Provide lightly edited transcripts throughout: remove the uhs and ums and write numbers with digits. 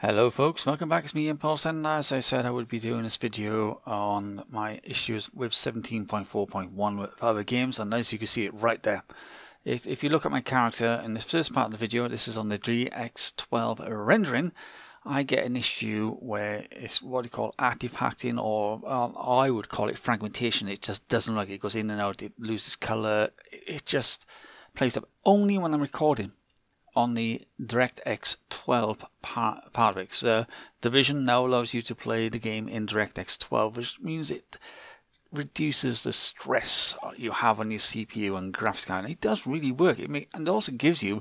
Hello folks, welcome back. It's me Impulse, and as I said I would be doing this video on my issues with 17.4.1 with other games, and as you can see it right there. If you look at my character in the first part of the video, this is on the DX12 rendering, I get an issue where it's what you call artifacting, or I would call it fragmentation. It just doesn't like it goes in and out, it loses colour, it just plays up only when I'm recording on the DirectX 12 part of it. So Divison now allows you to play the game in DirectX 12, which means it reduces the stress you have on your CPU and graphics card. It does really work. And also gives you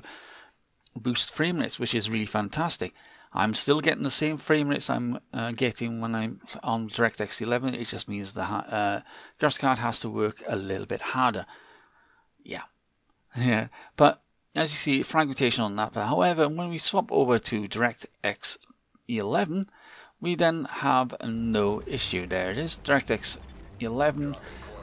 boost frame rates, which is really fantastic. I'm still getting the same frame rates I'm getting when I'm on DirectX 11. It just means the graphics card has to work a little bit harder. Yeah, but as you see, fragmentation on that. But however, when we swap over to DirectX 11, we then have no issue. There it is, DirectX 11.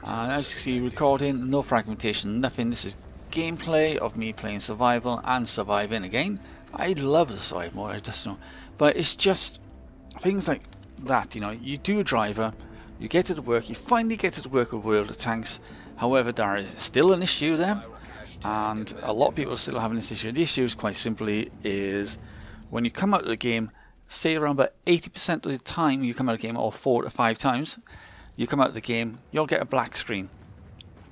As you see, recording, no fragmentation, nothing. This is gameplay of me playing survival and surviving again. I love the survival mode, I just know. But it's just things like that, you know, you do a driver, you get it to work, you finally get it to work with World of Tanks. However, there is still an issue there. And a lot of people are still having this issue. The issue, quite simply, is when you come out of the game, say around about 80% of the time you come out of the game, or 4 to 5 times you come out of the game, you'll get a black screen,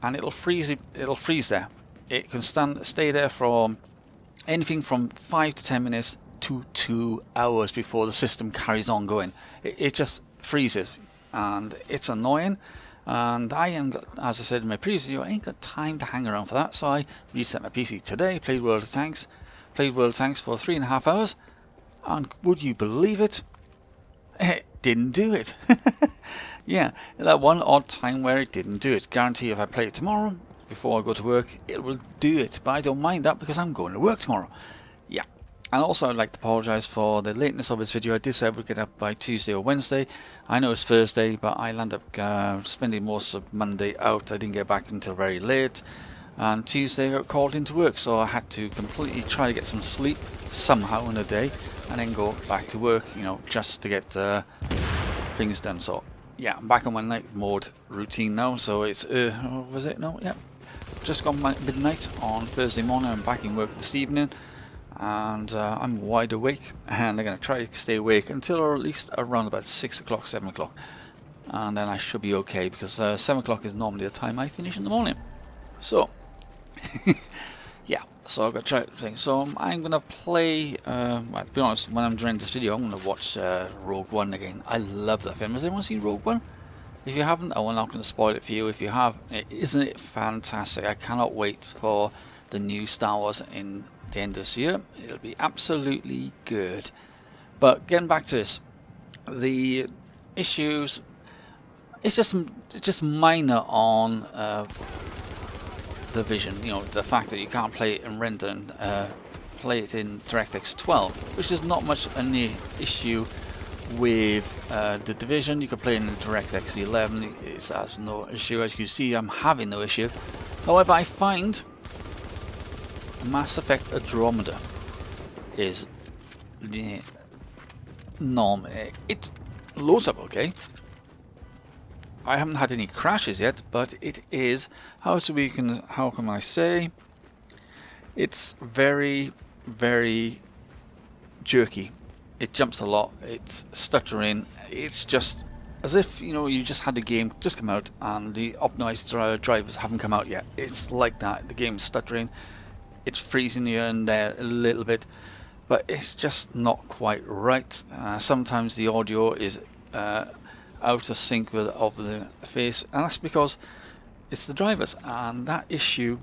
and it'll freeze. It'll freeze there. It can stay there for anything from 5 to 10 minutes to 2 hours before the system carries on going. It just freezes, and it's annoying. And I am, as I said in my previous video, I ain't got time to hang around for that, so I reset my PC today, played World of Tanks for 3.5 hours, and would you believe it? It didn't do it. Yeah, that one odd time where it didn't do it. Guarantee if I play it tomorrow, before I go to work, it will do it, but I don't mind that because I'm going to work tomorrow. Yeah. And also I'd like to apologise for the lateness of this video. I did say I would get up by Tuesday or Wednesday. I know it's Thursday, but I'll end up spending most of Monday out. I didn't get back until very late. And Tuesday I got called into work, so I had to completely try to get some sleep somehow in a day, and then go back to work, you know, just to get things done. So yeah, I'm back on my night mode routine now. So it's, was it? No, yeah. Just gone midnight on Thursday morning. I'm back in work this evening. And I'm wide awake, and I'm going to try to stay awake until at least around about 6 o'clock, 7 o'clock, and then I should be okay, because 7 o'clock is normally the time I finish in the morning. So yeah, so I've got to try things. So I'm going to play, well, to be honest, when I'm doing this video I'm going to watch Rogue One again. I love that film. Has anyone seen Rogue One? If you haven't, I'm not going to spoil it for you. If you have, isn't it fantastic? I cannot wait for the new Star Wars in the end of this year. It'll be absolutely good. But getting back to this, the issues, it's just minor on the Vision. You know, the fact that you can't play it in render and play it in DirectX 12, which is not much an issue with the Division. You can play it in DirectX 11. It has no issue. As you can see, I'm having no issue. However, I find Mass Effect Andromeda is the norm. It loads up okay. I haven't had any crashes yet, but it is, how can I say, it's very, very jerky. It jumps a lot, it's stuttering, it's just as if, you know, you just had the game just come out and the optimized drivers haven't come out yet. It's like that. The game's stuttering. It's freezing here and there a little bit, but it's just not quite right. Sometimes the audio is out of sync with the face, and that's because it's the drivers, and that issue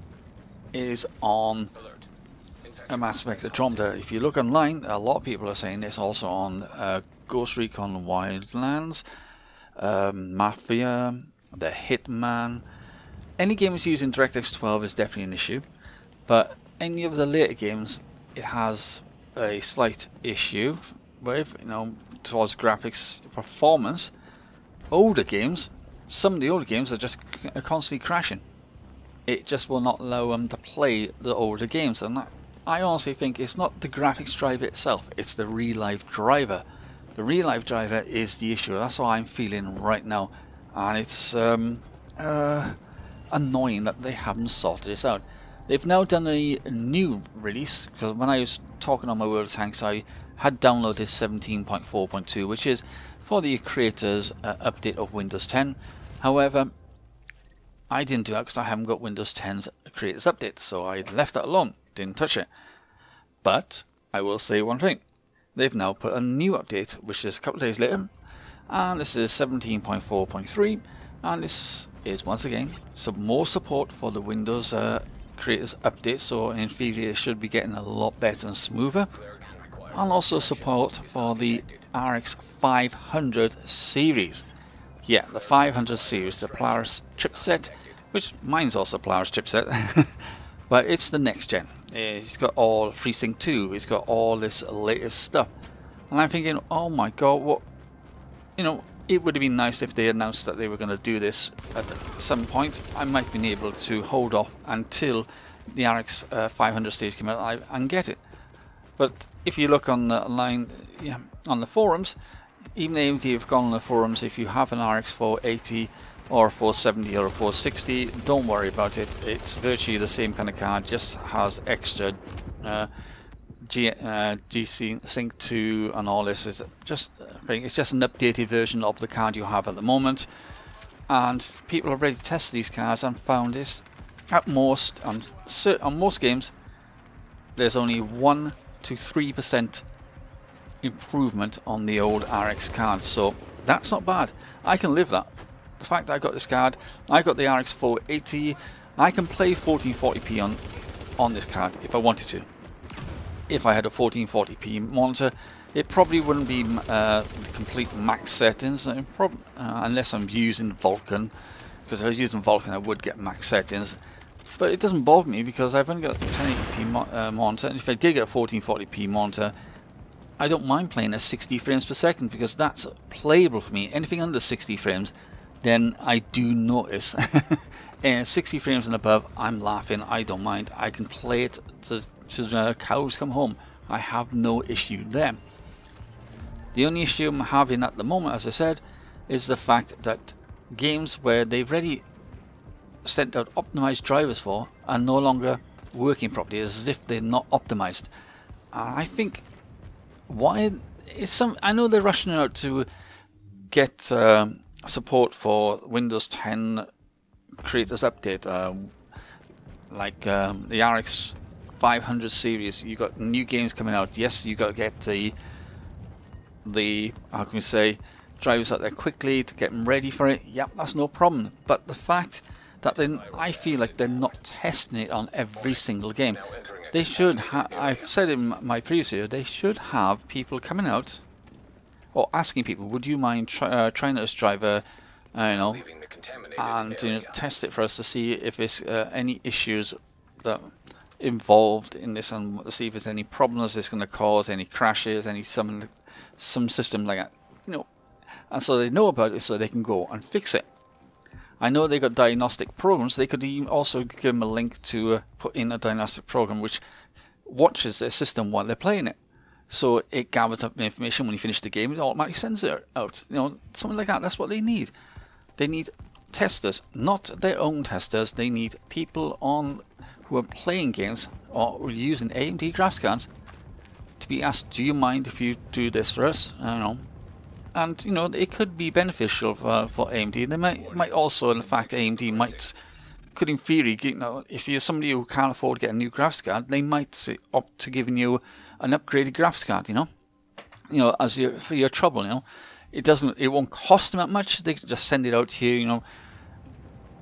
is on Mass Effect Andromeda. If you look online, a lot of people are saying it's also on Ghost Recon Wildlands, Mafia, The Hitman. Any game that's using DirectX 12 is definitely an issue, but any of the later games, it has a slight issue with, you know, towards graphics performance. Older games, some of the older games are just constantly crashing. It just will not allow them to play the older games, and that I honestly think it's not the graphics driver itself, it's the real life driver. The real life driver is the issue. That's how I'm feeling right now, and it's annoying that they haven't sorted this out. They've now done a new release, because when I was talking on my World of Tanks I had downloaded 17.4.2, which is for the creators update of Windows 10. However, I didn't do that because I haven't got Windows 10's creators update, so I left that alone, didn't touch it. But I will say one thing, they've now put a new update, which is a couple of days later, and this is 17.4.3, and this is once again some more support for the Windows creators update, so in theory it should be getting a lot better and smoother, and also support for the RX 500 series. Yeah, the 500 series, the Polaris chipset, which mine's also Polaris chipset, but it's the next gen. It's got all FreeSync 2, it's got all this latest stuff, and I'm thinking, oh my god, what, you know, it would have been nice if they announced that they were going to do this at some point. I might have been able to hold off until the RX 500 stage came out and get it. But if you look on the line, yeah, on the forums, even AMD have gone on the forums, if you have an RX 480 or 470 or a 460, don't worry about it. It's virtually the same kind of card, just has extra GC Sync 2 and all this. Is just, it's just an updated version of the card you have at the moment, and people have already tested these cards and found this at most on most games there's only 1 to 3% improvement on the old RX card, so that's not bad. I can live that. The fact that I got this card, I got the RX 480, I can play 1440p on this card if I wanted to. If I had a 1440p monitor, it probably wouldn't be the complete max settings, unless I'm using Vulkan, because if I was using Vulkan I would get max settings. But it doesn't bother me because I've only got a 1080p monitor, and if I did get a 1440p monitor, I don't mind playing at 60 frames per second because that's playable for me. Anything under 60 frames, then I do notice. And 60 frames and above, I'm laughing, I don't mind. I can play it to the cows come home. I have no issue there. The only issue I'm having at the moment, as I said, is the fact that games where they've already sent out optimized drivers for are no longer working properly, as if they're not optimized. I think why is I know they're rushing out to get support for Windows 10 creators update, like the RX 500 series. You got new games coming out. Yes, you got to get the how can we say, drivers out there quickly to get them ready for it. Yep, that's no problem. But the fact that I feel like they're not testing it on every single game. They should I've said in my previous video, they should have people coming out or asking people, would you mind trying this driver, and test it for us to see if there's any issues that involved in this, and see if there's any problems it's going to cause, any crashes, some system like that, and so they know about it, so they can go and fix it. I know they got diagnostic programs. They could even also give them a link to put in a diagnostic program which watches their system while they're playing it, so it gathers up the information. When you finish the game, it automatically sends it out. Something like that. That's what they need. They need testers, not their own testers. They need people who are playing games or using AMD graphics cards to be asked, do you mind if you do this for us? And it could be beneficial for AMD. They might also, in fact, AMD could in theory, if you're somebody who can't afford to get a new graphics card, they might opt to giving you an upgraded graphics card. As for your trouble. It won't cost them that much. They can just send it out to you.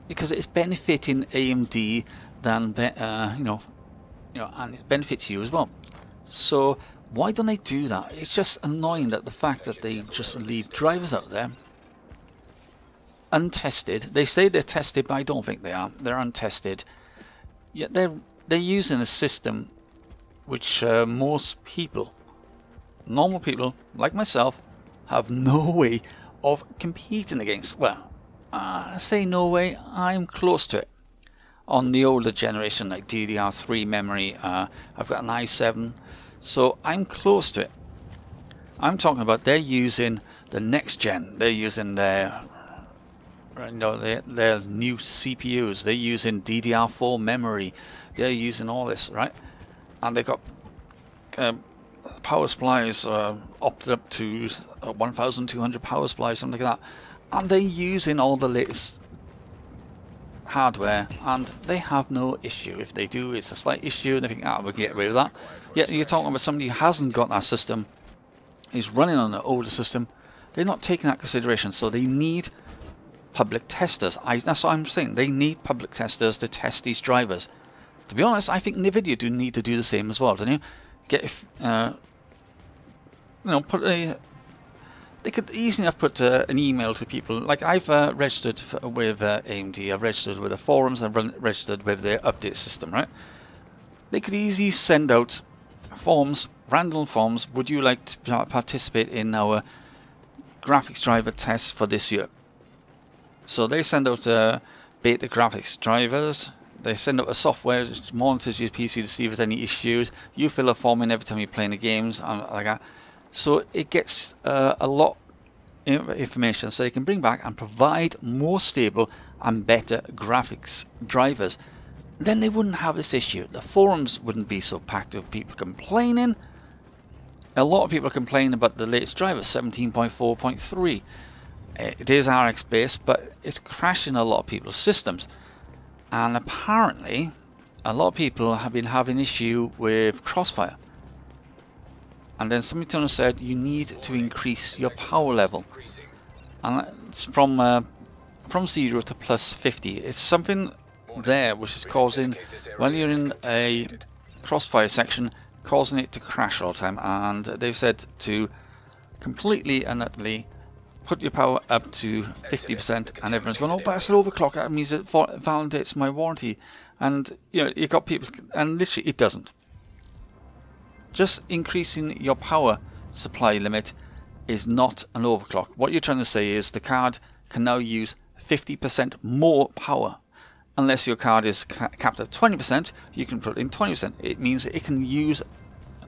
Because it's benefiting AMD and it benefits you as well. So why don't they do that? It's just annoying that the fact that they just leave drivers out there untested. They say they're tested, but I don't think they are. They're untested. Yet they're using a system which most people, normal people like myself, have no way of competing against. Well, I say no way, I'm close to it. on the older generation like DDR3 memory. I've got an i7, so I'm close to it. I'm talking about they're using the next gen. They're using their, you know, their new CPUs. They're using DDR4 memory. They're using all this, right? And they've got power supplies opted up to 1,200 power supplies, something like that. And they're using all the latest hardware, and they have no issue. If they do, it's a slight issue, and they think, ah, we'll get rid of that. Yet you're talking about somebody who hasn't got that system, is running on an older system. They're not taking that consideration, so they need public testers. That's what I'm saying. They need public testers to test these drivers. To be honest, I think NVIDIA do need to do the same as well, don't you? Get you know, put a. They could easily have put an email to people. Like I've registered with AMD. I've registered with the forums. I've registered with their update system. Right? They could easily send out forms, random forms. Would you like to participate in our graphics driver tests for this year? So they send out beta graphics drivers. They send out a software that monitors your PC to see if there's any issues. You fill a form in every time you're playing the games, and like that. So it gets a lot of information, so they can bring back and provide more stable and better graphics drivers. Then they wouldn't have this issue. The forums wouldn't be so packed with people complaining. A lot of people are complaining about the latest driver, 17.4.3. It is RX based, but it's crashing a lot of people's systems. And apparently, a lot of people have been having issue with Crossfire. And then somebody said you need to increase your power level, and it's from 0 to plus 50. It's something there which is causing, when you're in a Crossfire section, causing it to crash all the time. And they've said to completely and utterly put your power up to 50%, and everyone's going, oh, but it's an overclock, that means it validates my warranty. And you know, you've got people, and literally it doesn't. Just increasing your power supply limit is not an overclock. What you're trying to say is the card can now use 50% more power. Unless your card is capped at 20%, you can put in 20%. It means it can use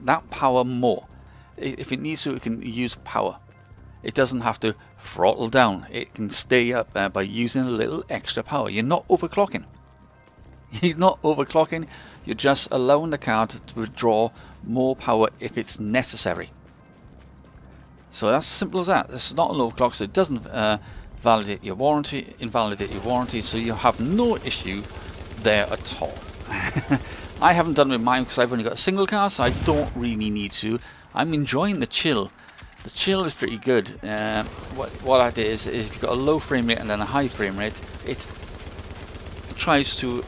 that power more. If it needs to, it can use power. It doesn't have to throttle down. It can stay up by using a little extra power. You're not overclocking. You're not overclocking. You're just allowing the card to withdraw more power if it's necessary. So that's as simple as that. It's not an overclock, so it doesn't invalidate your warranty, so you have no issue there at all. I haven't done it with mine because I've only got a single card, so I don't really need to. I'm enjoying the chill. The chill is pretty good. What that is if you've got a low frame rate and then a high frame rate, it tries to.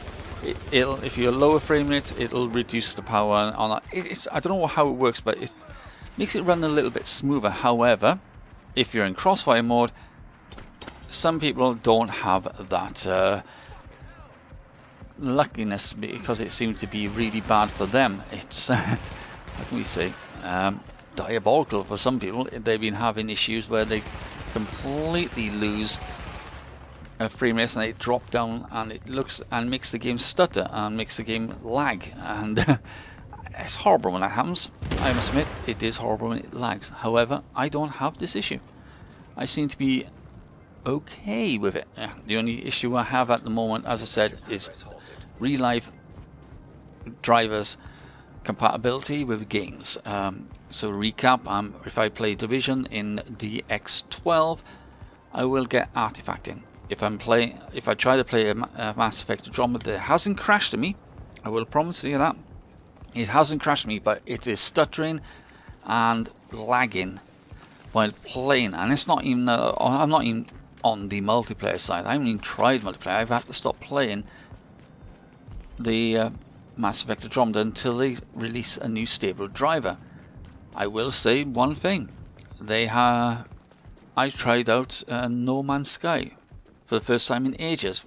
If you're a lower frame rate, it'll reduce the power on it. I don't know how it works, but it makes it run a little bit smoother. However, if you're in Crossfire mode, some people don't have that luckiness, because it seems to be really bad for them. It's how can we say, diabolical for some people. They've been having issues where they completely lose frame rates and they drop down, and it looks and makes the game stutter and makes the game lag, and it's horrible when that happens. I must admit, it is horrible when it lags. However, I don't have this issue. I seem to be okay with it. The only issue I have at the moment, as I said, is real life drivers compatibility with games. So recap, if I play Division in the X12, I will get artifacting. If I try to play a Mass Effect Andromeda, it hasn't crashed me. I will promise you that. It hasn't crashed me, but it is stuttering and lagging while playing. And it's not even, I'm not even on the multiplayer side. I haven't even tried multiplayer. I've had to stop playing the Mass Effect Andromeda until they release a new stable driver. I will say one thing. I tried out No Man's Sky for the first time in ages.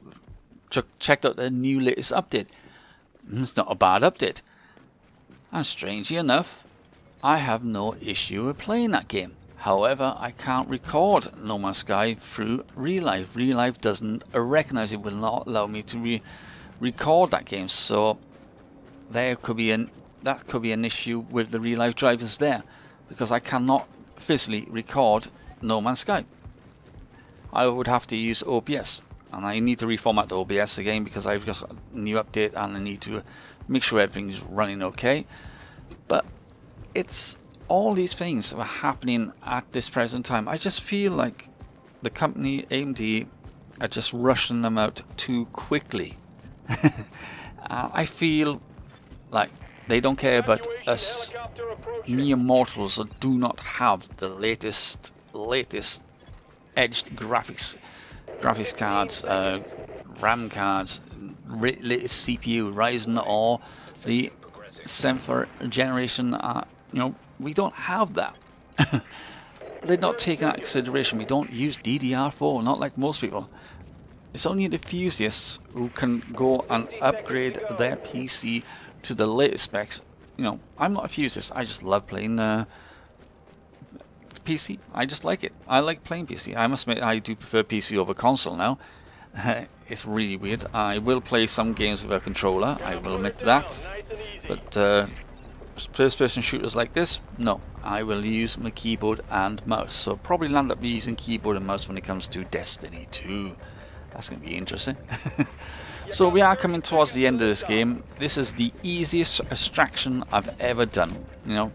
Checked out the new latest update. It's not a bad update. And strangely enough, I have no issue with playing that game. However, I can't record No Man's Sky through real life. Real life doesn't recognize it, will not allow me to record that game. So that could be an issue with the real life drivers there, because I cannot physically record No Man's Sky. I would have to use OBS, and I need to reformat the OBS again because I've got a new update and I need to make sure everything is running okay. But it's all these things are happening at this present time. I just feel like the company AMD are just rushing them out too quickly. I feel like they don't care about us mere mortals that do not have the latest edged graphics cards, RAM cards, latest CPU, Ryzen or the 7th generation. You know, we don't have that. They're not taking that into consideration. We don't use DDR4, not like most people. It's only the enthusiasts who can go and upgrade their PC to the latest specs. You know, I'm not a enthusiast. I just love playing PC. I just like it. I like playing PC. I must admit, I do prefer PC over console now. It's really weird. I will play some games with a controller, I will admit that. But first-person shooters like this, no. I will use my keyboard and mouse. So probably land up using keyboard and mouse when it comes to Destiny 2. That's going to be interesting. So we are coming towards the end of this game. This is the easiest extraction I've ever done. You know,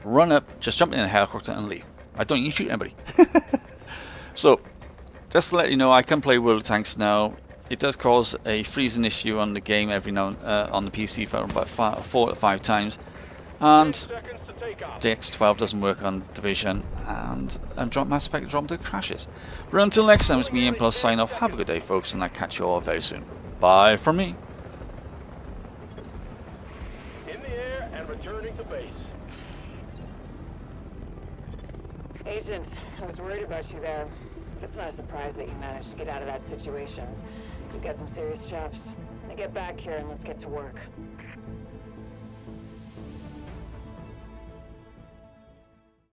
run up, just jump in a helicopter and leave. I don't even shoot anybody. So, just to let you know, I can play World of Tanks now. It does cause a freezing issue on the game every now on the PC for about 4 to 5 times. And the X12 doesn't work on Division, and Mass Effect Andromeda crashes. But until next time, it's me, Impulse, sign off. Have a good day, folks, and I'll catch you all very soon. Bye from me. In the air and returning to base. Agent, I was worried about you there. It's not a surprise that you managed to get out of that situation. You've got some serious chops. Now get back here and let's get to work.